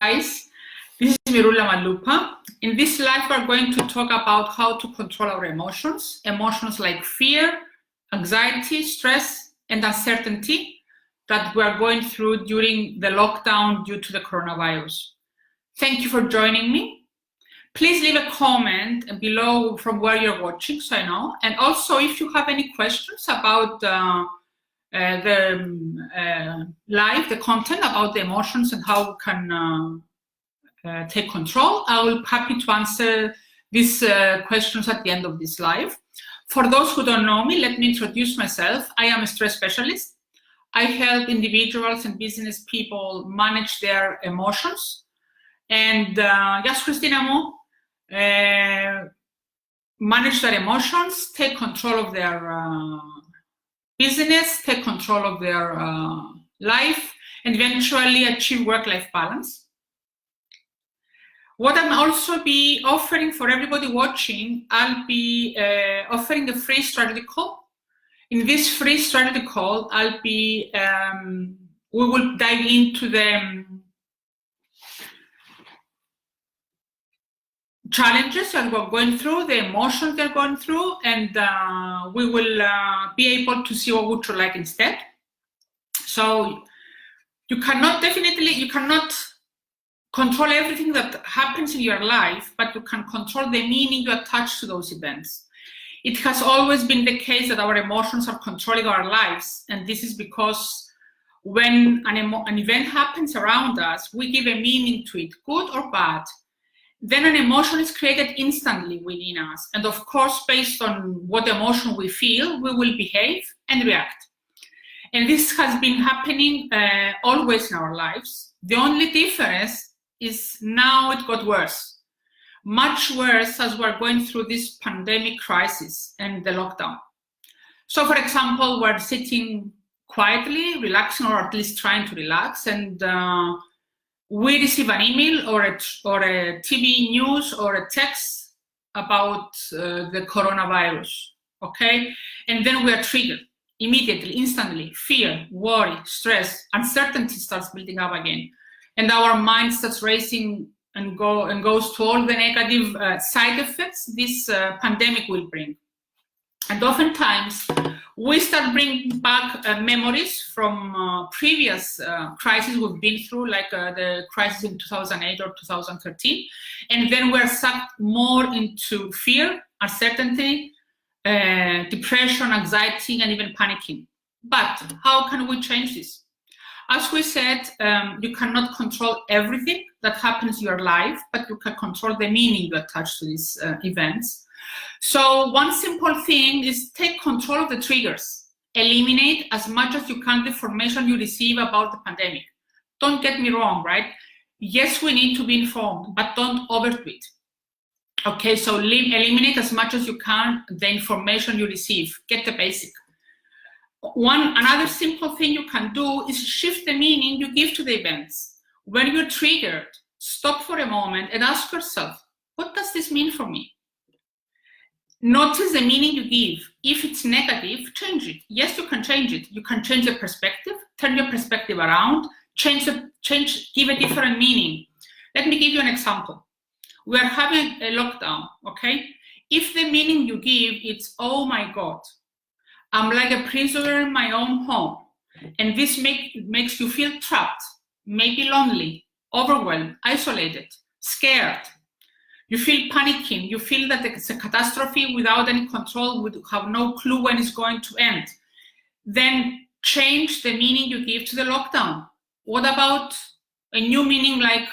Guys, this is Myroulla Mallouppa. In this live, we're going to talk about how to control our emotions like fear, anxiety, stress, and uncertainty that we're going through during the lockdown due to the coronavirus. Thank you for joining me. Please leave a comment below from where you're watching so I know. And also, if you have any questions about the live, the content about the emotions and how we can take control, I will be happy to answer these questions at the end of this live. For those who don't know me, let me introduce myself. I am a stress specialist. I help individuals and business people manage their emotions. And yes, Christina Mo, manage their emotions, take control of their business, take control of their life, and eventually achieve work-life balance. What I'll also be offering for everybody watching, I'll be offering a free strategy call. In this free strategy call, I'll be, we will dive into the challenges that we're going through, the emotions they're going through, and we will be able to see what would you like instead. So you cannot control everything that happens in your life, but you can control the meaning you attach to those events. It has always been the case that our emotions are controlling our lives, and this is because when an event happens around us, we give a meaning to it, good or bad. Then an emotion is created instantly within us. And of course, based on what emotion we feel, we will behave and react. And this has been happening always in our lives. The only difference is now it got worse. Much worse as we're going through this pandemic crisis and the lockdown. So for example, we're sitting quietly, relaxing, or at least trying to relax, and we receive an email or a TV news or a text about the coronavirus, okay? And then we are triggered immediately, instantly. Fear, worry, stress, uncertainty starts building up again. And our mind starts racing and goes to all the negative side effects this pandemic will bring. And oftentimes, we start bringing back memories from previous crises we've been through, like the crisis in 2008 or 2013. And then we're sucked more into fear, uncertainty, depression, anxiety, and even panicking. But how can we change this? As we said, you cannot control everything that happens in your life, but you can control the meaning you attach to these events. So one simple thing is take control of the triggers. Eliminate as much as you can the information you receive about the pandemic. Don't get me wrong, right? Yes, we need to be informed, but don't overdo it. Okay, so eliminate as much as you can the information you receive. Get the basic. Another simple thing you can do is shift the meaning you give to the events. When you're triggered, stop for a moment and ask yourself, what does this mean for me? Notice the meaning you give. If it's negative, change it. Yes, you can change it. You can change the perspective, turn your perspective around, give a different meaning. Let me give you an example. We are having a lockdown, okay? If the meaning you give is, oh my God, I'm like a prisoner in my own home, and this makes you feel trapped, maybe lonely, overwhelmed, isolated, scared. You feel panicking, you feel that it's a catastrophe without any control, we have no clue when it's going to end. Then change the meaning you give to the lockdown. What about a new meaning like,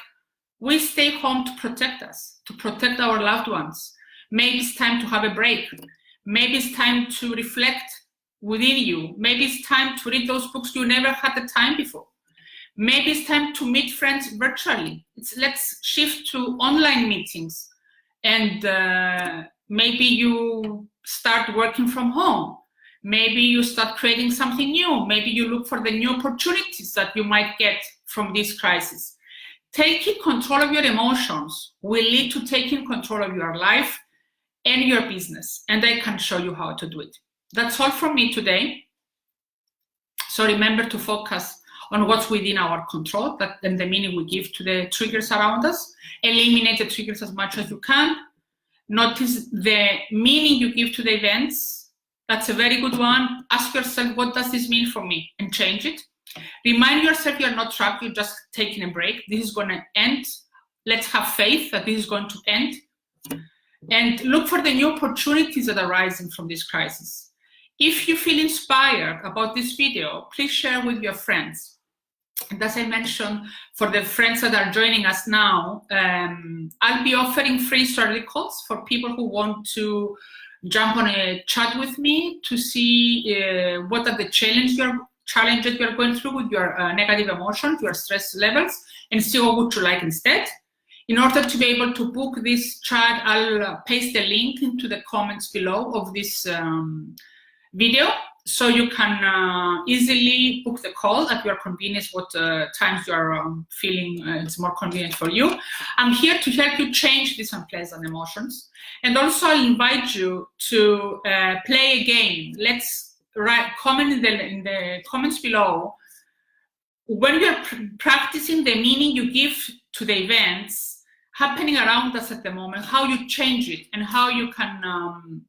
we stay home to protect us, to protect our loved ones. Maybe it's time to have a break. Maybe it's time to reflect within you. Maybe it's time to read those books you never had the time before. Maybe it's time to meet friends virtually. Let's shift to online meetings. And maybe you start working from home. Maybe you start creating something new. Maybe you look for the new opportunities that you might get from this crisis. Taking control of your emotions will lead to taking control of your life and your business. And I can show you how to do it. That's all from me today. So remember to focus on what's within our control, and the meaning we give to the triggers around us. Eliminate the triggers as much as you can. Notice the meaning you give to the events. That's a very good one. Ask yourself, what does this mean for me? And change it. Remind yourself you're not trapped, you're just taking a break. This is going to end. Let's have faith that this is going to end. And look for the new opportunities that are arising from this crisis. If you feel inspired about this video, please share with your friends. And as I mentioned, for the friends that are joining us now, I'll be offering free strategy calls for people who want to jump on a chat with me to see what are the challenges you're going through with your negative emotions, your stress levels, and see what would you like instead. In order to be able to book this chat, I'll paste the link into the comments below of this video, so you can easily book the call at your convenience, what times you are feeling it's more convenient for you. I'm here to help you change these unpleasant emotions. And also I'll invite you to play a game. Let's comment in the comments below. When you're practicing the meaning you give to the events happening around us at the moment, how you change it and how you can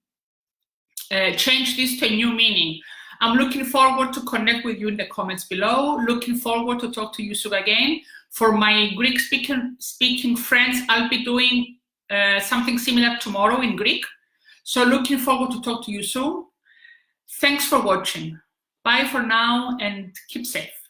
change this to a new meaning. I'm looking forward to connect with you in the comments below. Looking forward to talk to you soon again. For my Greek speaking friends, I'll be doing something similar tomorrow in Greek. So looking forward to talk to you soon. Thanks for watching. Bye for now and keep safe.